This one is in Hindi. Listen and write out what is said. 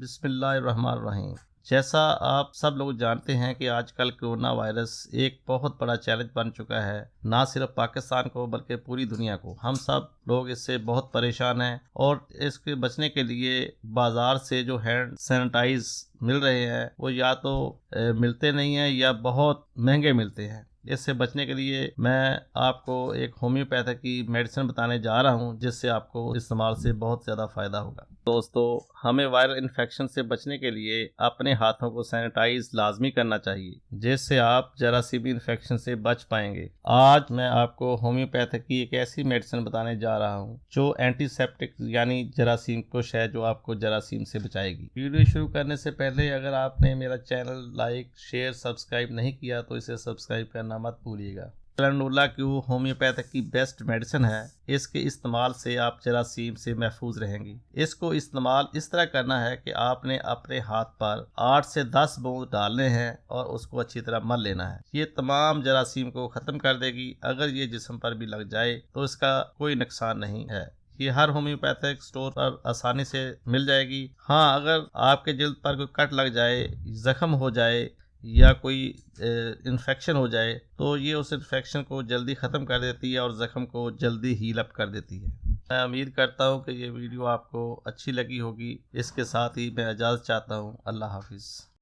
बिस्मिल्लाहिर्रहमानिर्रहीम। जैसा आप सब लोग जानते हैं कि आजकल कोरोना वायरस एक बहुत बड़ा चैलेंज बन चुका है, ना सिर्फ पाकिस्तान को बल्कि पूरी दुनिया को। हम सब लोग इससे बहुत परेशान हैं और इसके बचने के लिए बाज़ार से जो हैंड सैनिटाइज मिल रहे हैं वो या तो मिलते नहीं हैं या बहुत महंगे मिलते हैं। इससे बचने के लिए मैं आपको एक होम्योपैथिक की मेडिसिन बताने जा रहा हूं, जिससे आपको इस्तेमाल से बहुत ज़्यादा फ़ायदा होगा। दोस्तों, हमें वायरल इन्फेक्शन से बचने के लिए अपने हाथों को सैनिटाइज लाजमी करना चाहिए, जिससे आप जरासीमी इन्फेक्शन से बच पाएंगे। आज मैं आपको होम्योपैथिक की एक ऐसी मेडिसिन बताने जा रहा हूं जो एंटीसेप्टिक यानी जरासीम कुश है, जो आपको जरासीम से बचाएगी। वीडियो शुरू करने से पहले अगर आपने मेरा चैनल लाइक, शेयर, सब्सक्राइब नहीं किया तो इसे सब्सक्राइब करना मत भूलिएगा। कैलेंडुला की होम्योपैथिक की बेस्ट मेडिसिन है। इसके इस्तेमाल से आप जरासीम से महफूज रहेंगी। इसको इस्तेमाल इस तरह करना है कि आपने अपने हाथ पर 8 से 10 बूंद डालने हैं और उसको अच्छी तरह मल लेना है। ये तमाम जरासीम को ख़त्म कर देगी। अगर ये जिस्म पर भी लग जाए तो इसका कोई नुकसान नहीं है। ये हर होम्योपैथिक स्टोर पर आसानी से मिल जाएगी। हाँ, अगर आपके जिल्द पर कोई कट लग जाए, जख्म हो जाए या कोई इन्फेक्शन हो जाए तो ये उस इन्फेक्शन को जल्दी ख़त्म कर देती है और ज़ख्म को जल्दी हील अप कर देती है। मैं उम्मीद करता हूँ कि ये वीडियो आपको अच्छी लगी होगी। इसके साथ ही मैं इजाज़त चाहता हूँ। अल्लाह हाफिज़।